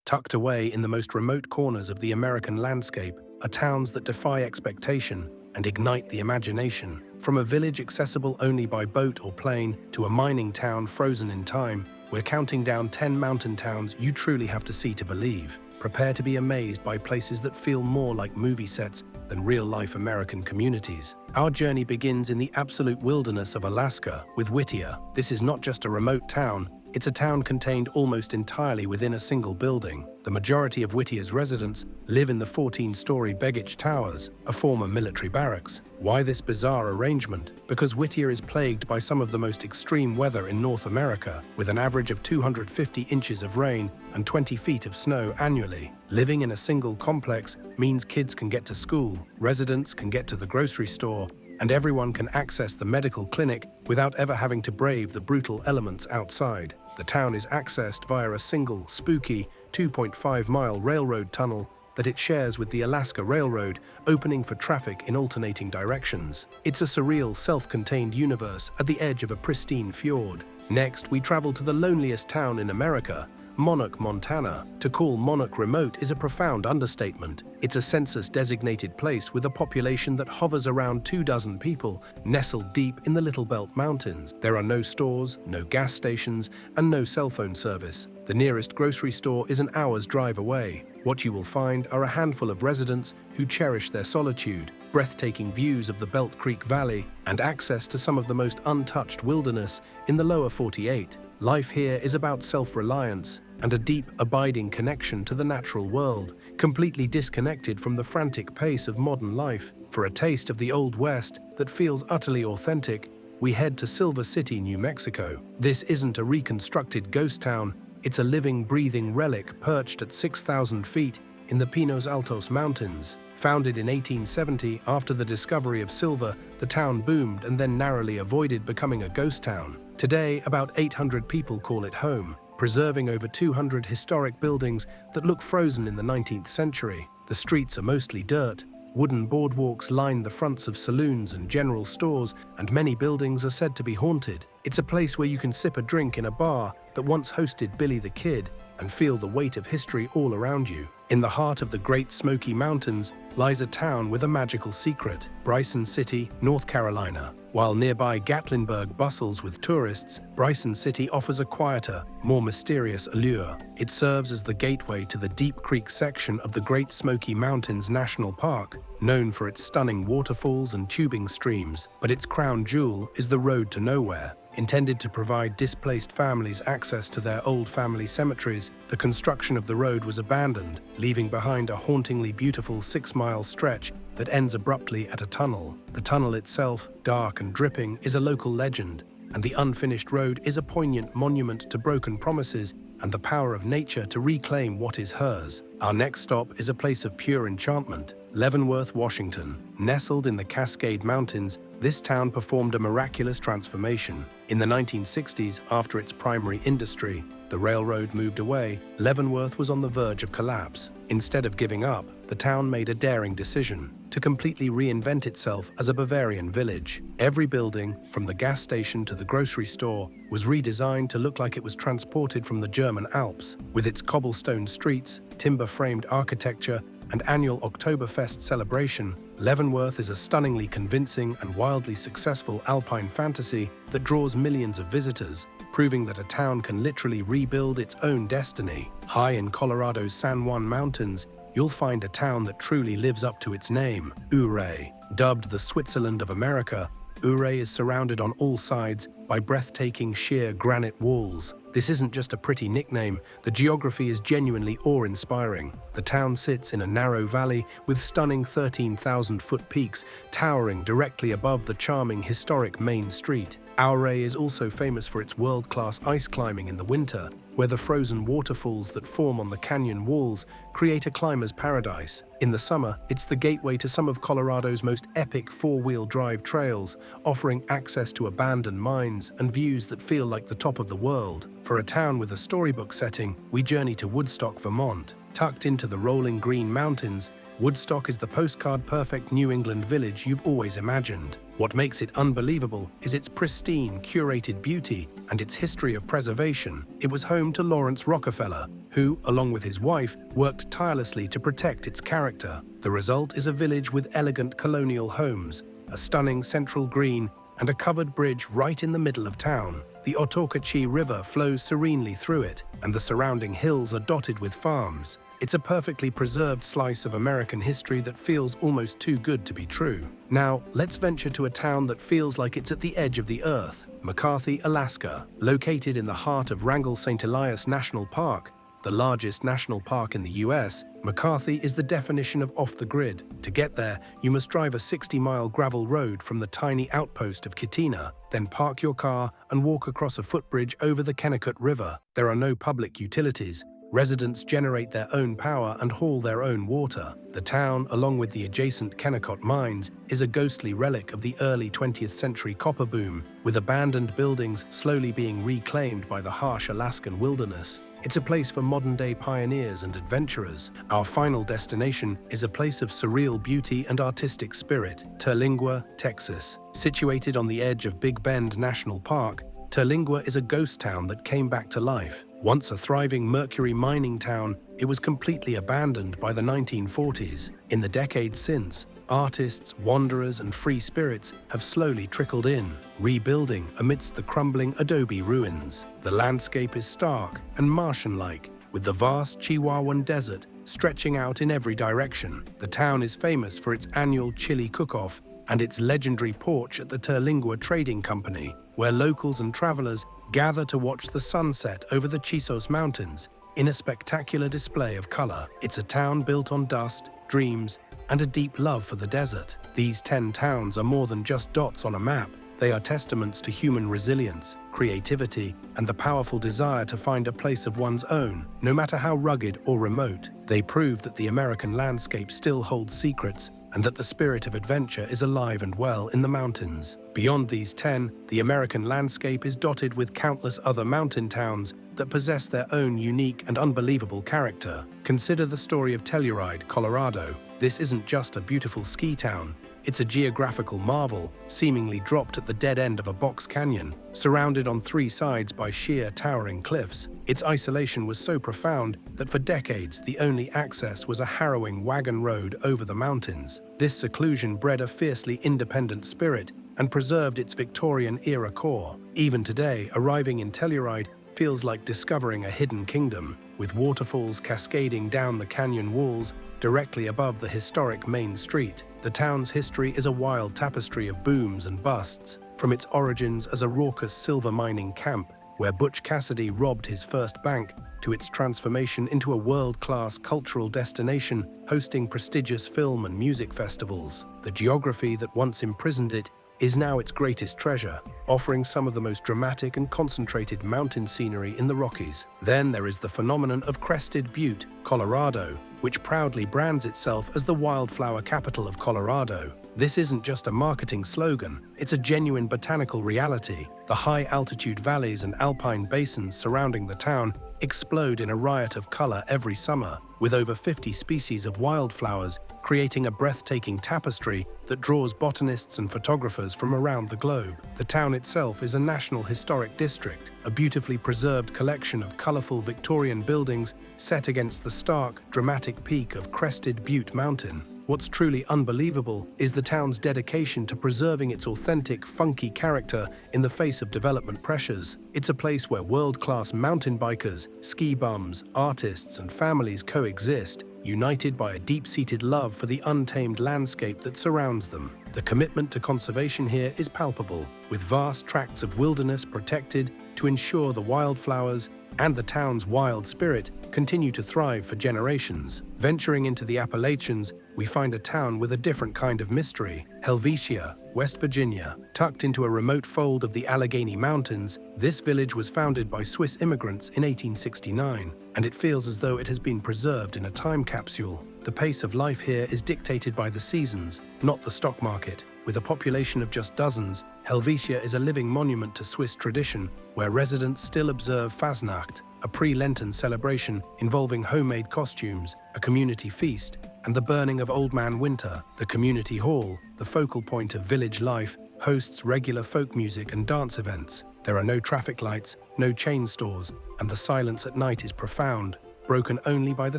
Tucked away in the most remote corners of the American landscape are towns that defy expectation and ignite the imagination. From a village accessible only by boat or plane to a mining town frozen in time, we're counting down 10 mountain towns you truly have to see to believe. Prepare to be amazed by places that feel more like movie sets than real-life American communities. Our journey begins in the absolute wilderness of Alaska with Whittier. This is not just a remote town, it's a town contained almost entirely within a single building. The majority of Whittier's residents live in the 14-story Begich Towers, a former military barracks. Why this bizarre arrangement? Because Whittier is plagued by some of the most extreme weather in North America, with an average of 250 inches of rain and 20 feet of snow annually. Living in a single complex means kids can get to school, residents can get to the grocery store, and everyone can access the medical clinic without ever having to brave the brutal elements outside. The town is accessed via a single, spooky, 2.5-mile railroad tunnel that it shares with the Alaska Railroad, opening for traffic in alternating directions. It's a surreal, self-contained universe at the edge of a pristine fjord. Next, we travel to the loneliest town in America, Monarch, Montana. To call Monarch remote is a profound understatement. It's a census-designated place with a population that hovers around 24 people, nestled deep in the Little Belt Mountains. There are no stores, no gas stations, and no cell phone service. The nearest grocery store is an hour's drive away. What you will find are a handful of residents who cherish their solitude, breathtaking views of the Belt Creek Valley, and access to some of the most untouched wilderness in the lower 48. Life here is about self-reliance and a deep, abiding connection to the natural world, completely disconnected from the frantic pace of modern life. For a taste of the Old West that feels utterly authentic, we head to Silver City, New Mexico. This isn't a reconstructed ghost town, it's a living, breathing relic perched at 6,000 feet in the Pinos Altos Mountains. Founded in 1870 after the discovery of silver, the town boomed and then narrowly avoided becoming a ghost town. Today, about 800 people call it home, preserving over 200 historic buildings that look frozen in the 19th century. The streets are mostly dirt. Wooden boardwalks line the fronts of saloons and general stores, and many buildings are said to be haunted. It's a place where you can sip a drink in a bar that once hosted Billy the Kid and feel the weight of history all around you. In the heart of the Great Smoky Mountains lies a town with a magical secret, Bryson City, North Carolina. While nearby Gatlinburg bustles with tourists, Bryson City offers a quieter, more mysterious allure. It serves as the gateway to the Deep Creek section of the Great Smoky Mountains National Park, known for its stunning waterfalls and tubing streams. But its crown jewel is the Road to Nowhere. Intended to provide displaced families access to their old family cemeteries, the construction of the road was abandoned, leaving behind a hauntingly beautiful 6-mile stretch that ends abruptly at a tunnel. The tunnel itself, dark and dripping, is a local legend, and the unfinished road is a poignant monument to broken promises and the power of nature to reclaim what is hers. Our next stop is a place of pure enchantment, Leavenworth, Washington. Nestled in the Cascade Mountains, this town performed a miraculous transformation. In the 1960s, after its primary industry, the railroad moved away, Leavenworth was on the verge of collapse. Instead of giving up, the town made a daring decision to completely reinvent itself as a Bavarian village. Every building, from the gas station to the grocery store, was redesigned to look like it was transported from the German Alps. With its cobblestone streets, timber-framed architecture, and annual Oktoberfest celebration, Leavenworth is a stunningly convincing and wildly successful alpine fantasy that draws millions of visitors, proving that a town can literally rebuild its own destiny. High in Colorado's San Juan Mountains, you'll find a town that truly lives up to its name, Ouray. Dubbed the Switzerland of America, Ouray is surrounded on all sides by breathtaking sheer granite walls. This isn't just a pretty nickname, the geography is genuinely awe-inspiring. The town sits in a narrow valley with stunning 13,000-foot peaks towering directly above the charming historic Main Street. Ouray is also famous for its world-class ice climbing in the winter, where the frozen waterfalls that form on the canyon walls create a climber's paradise. In the summer, it's the gateway to some of Colorado's most epic four-wheel drive trails, offering access to abandoned mines and views that feel like the top of the world. For a town with a storybook setting, we journey to Woodstock, Vermont. Tucked into the rolling green mountains, Woodstock is the postcard-perfect New England village you've always imagined. What makes it unbelievable is its pristine, curated beauty and its history of preservation. It was home to Lawrence Rockefeller, who, along with his wife, worked tirelessly to protect its character. The result is a village with elegant colonial homes, a stunning central green, and a covered bridge right in the middle of town. The Otokachee River flows serenely through it, and the surrounding hills are dotted with farms. It's a perfectly preserved slice of American history that feels almost too good to be true. Now, let's venture to a town that feels like it's at the edge of the earth, McCarthy, Alaska. Located in the heart of Wrangell St. Elias National Park, the largest national park in the US, McCarthy is the definition of off the grid. To get there, you must drive a 60-mile gravel road from the tiny outpost of Kitina, then park your car and walk across a footbridge over the Kennecott River. There are no public utilities. Residents generate their own power and haul their own water. The town, along with the adjacent Kennecott mines, is a ghostly relic of the early 20th century copper boom, with abandoned buildings slowly being reclaimed by the harsh Alaskan wilderness. It's a place for modern-day pioneers and adventurers. Our final destination is a place of surreal beauty and artistic spirit, Terlingua, Texas. Situated on the edge of Big Bend National Park, Terlingua is a ghost town that came back to life. Once a thriving mercury mining town, it was completely abandoned by the 1940s. In the decades since, artists, wanderers, and free spirits have slowly trickled in, rebuilding amidst the crumbling adobe ruins. The landscape is stark and Martian-like, with the vast Chihuahuan desert stretching out in every direction. The town is famous for its annual chili cook-off and its legendary porch at the Terlingua Trading Company, where locals and travelers gather to watch the sunset over the Chisos Mountains in a spectacular display of color. It's a town built on dust, dreams, and a deep love for the desert. These 10 towns are more than just dots on a map. They are testaments to human resilience, creativity, and the powerful desire to find a place of one's own, no matter how rugged or remote. They prove that the American landscape still holds secrets and that the spirit of adventure is alive and well in the mountains. Beyond these 10, the American landscape is dotted with countless other mountain towns that possess their own unique and unbelievable character. Consider the story of Telluride, Colorado. This isn't just a beautiful ski town. It's a geographical marvel, seemingly dropped at the dead end of a box canyon, surrounded on 3 sides by sheer, towering cliffs. Its isolation was so profound that for decades the only access was a harrowing wagon road over the mountains. This seclusion bred a fiercely independent spirit and preserved its Victorian-era core. Even today, arriving in Telluride feels like discovering a hidden kingdom, with waterfalls cascading down the canyon walls directly above the historic main street. The town's history is a wild tapestry of booms and busts, from its origins as a raucous silver mining camp where Butch Cassidy robbed his first bank, to its transformation into a world-class cultural destination hosting prestigious film and music festivals. The geography that once imprisoned it is now its greatest treasure, offering some of the most dramatic and concentrated mountain scenery in the Rockies. Then there is the phenomenon of Crested Butte, Colorado, which proudly brands itself as the wildflower capital of Colorado. This isn't just a marketing slogan, it's a genuine botanical reality. The high-altitude valleys and alpine basins surrounding the town explode in a riot of color every summer, with over 50 species of wildflowers creating a breathtaking tapestry that draws botanists and photographers from around the globe. The town itself is a National Historic District, a beautifully preserved collection of colorful Victorian buildings set against the stark, dramatic peak of Crested Butte Mountain. What's truly unbelievable is the town's dedication to preserving its authentic, funky character in the face of development pressures. It's a place where world-class mountain bikers, ski bums, artists, and families coexist, united by a deep-seated love for the untamed landscape that surrounds them. The commitment to conservation here is palpable, with vast tracts of wilderness protected to ensure the wildflowers and the town's wild spirit continue to thrive for generations. Venturing into the Appalachians, we find a town with a different kind of mystery. Helvetia, West Virginia. Tucked into a remote fold of the Allegheny Mountains, this village was founded by Swiss immigrants in 1869, and it feels as though it has been preserved in a time capsule. The pace of life here is dictated by the seasons, not the stock market. With a population of just dozens, Helvetia is a living monument to Swiss tradition, where residents still observe Fasnacht, a pre-Lenten celebration involving homemade costumes, a community feast, and the burning of Old Man Winter. The community hall, the focal point of village life, hosts regular folk music and dance events. There are no traffic lights, no chain stores, and the silence at night is profound, broken only by the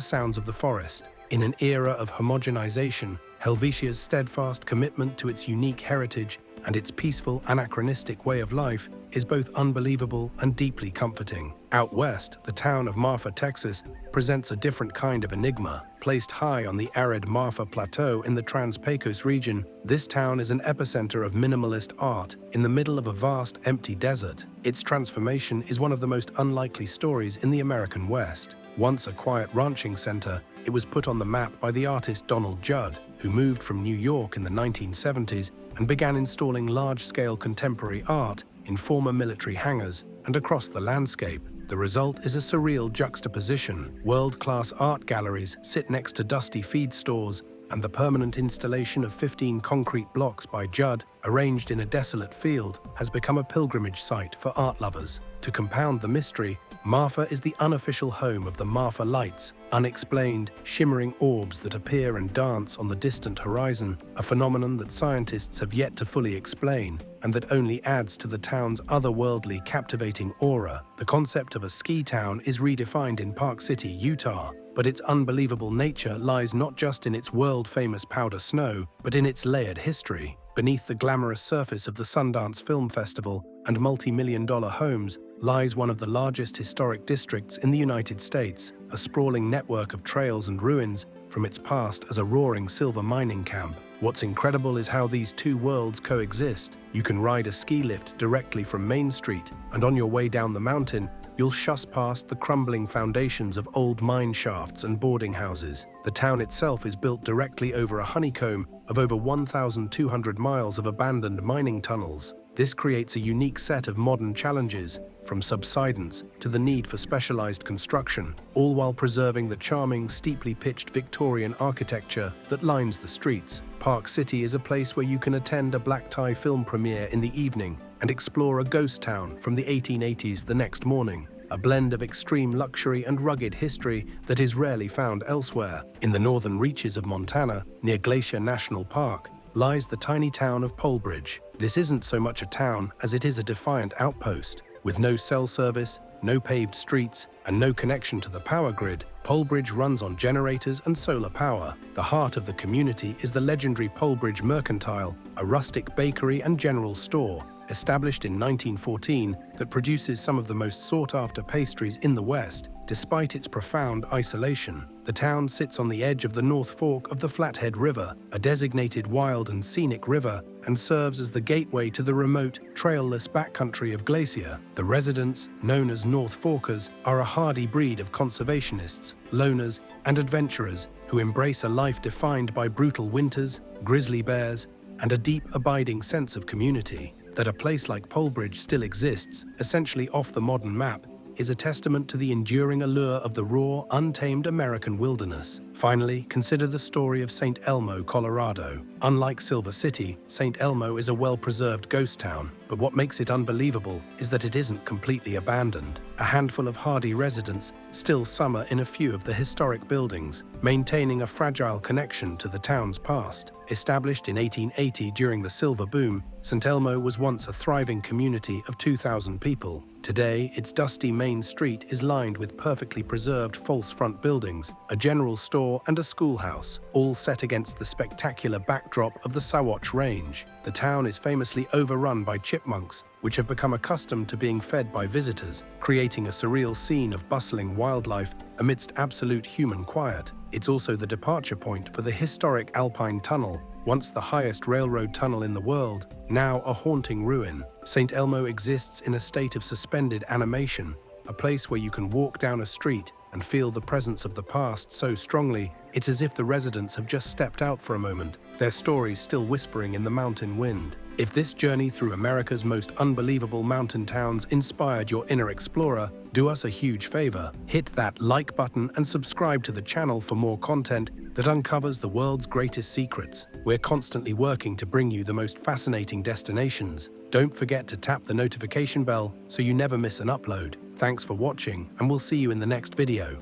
sounds of the forest. In an era of homogenization, Helvetia's steadfast commitment to its unique heritage and its peaceful, anachronistic way of life is both unbelievable and deeply comforting. Out west, the town of Marfa, Texas, presents a different kind of enigma. Placed high on the arid Marfa Plateau in the Trans-Pecos region, this town is an epicenter of minimalist art in the middle of a vast, empty desert. Its transformation is one of the most unlikely stories in the American West. Once a quiet ranching center, it was put on the map by the artist Donald Judd, who moved from New York in the 1970s and began installing large-scale contemporary art in former military hangars and across the landscape. The result is a surreal juxtaposition. World-class art galleries sit next to dusty feed stores, and the permanent installation of 15 concrete blocks by Judd, arranged in a desolate field, has become a pilgrimage site for art lovers. To compound the mystery, Marfa is the unofficial home of the Marfa Lights, unexplained, shimmering orbs that appear and dance on the distant horizon, a phenomenon that scientists have yet to fully explain, and that only adds to the town's otherworldly, captivating aura. The concept of a ski town is redefined in Park City, Utah, but its unbelievable nature lies not just in its world-famous powder snow, but in its layered history. Beneath the glamorous surface of the Sundance Film Festival and multi-million-dollar homes lies one of the largest historic districts in the United States, a sprawling network of trails and ruins from its past as a roaring silver mining camp. What's incredible is how these two worlds coexist. You can ride a ski lift directly from Main Street, and on your way down the mountain, you'll shuss past the crumbling foundations of old mine shafts and boarding houses. The town itself is built directly over a honeycomb of over 1,200 miles of abandoned mining tunnels. This creates a unique set of modern challenges, from subsidence to the need for specialized construction, all while preserving the charming, steeply pitched Victorian architecture that lines the streets. Park City is a place where you can attend a black-tie film premiere in the evening and explore a ghost town from the 1880s the next morning, a blend of extreme luxury and rugged history that is rarely found elsewhere. In the northern reaches of Montana, near Glacier National Park, lies the tiny town of Polbridge. This isn't so much a town as it is a defiant outpost. With no cell service, no paved streets, and no connection to the power grid, Polbridge runs on generators and solar power. The heart of the community is the legendary Polbridge Mercantile, a rustic bakery and general store, established in 1914, that produces some of the most sought-after pastries in the West. Despite its profound isolation, the town sits on the edge of the North Fork of the Flathead River, a designated wild and scenic river, and serves as the gateway to the remote, trailless backcountry of Glacier. The residents, known as North Forkers, are a hardy breed of conservationists, loners, and adventurers who embrace a life defined by brutal winters, grizzly bears, and a deep, abiding sense of community. That a place like Polbridge still exists, essentially off the modern map, is a testament to the enduring allure of the raw, untamed American wilderness. Finally, consider the story of St. Elmo, Colorado. Unlike Silver City, St. Elmo is a well-preserved ghost town, but what makes it unbelievable is that it isn't completely abandoned. A handful of hardy residents still summer in a few of the historic buildings, maintaining a fragile connection to the town's past. Established in 1880 during the Silver Boom, St. Elmo was once a thriving community of 2,000 people. Today, its dusty main street is lined with perfectly preserved false front buildings, a general store and a schoolhouse, all set against the spectacular backdrop of the Sawatch Range. The town is famously overrun by chipmunks, which have become accustomed to being fed by visitors, creating a surreal scene of bustling wildlife amidst absolute human quiet. It's also the departure point for the historic Alpine Tunnel, once the highest railroad tunnel in the world, now a haunting ruin. St. Elmo exists in a state of suspended animation, a place where you can walk down a street and feel the presence of the past so strongly, it's as if the residents have just stepped out for a moment, their stories still whispering in the mountain wind. If this journey through America's most unbelievable mountain towns inspired your inner explorer, do us a huge favor. Hit that like button and subscribe to the channel for more content that uncovers the world's greatest secrets. We're constantly working to bring you the most fascinating destinations. Don't forget to tap the notification bell so you never miss an upload. Thanks for watching, and we'll see you in the next video.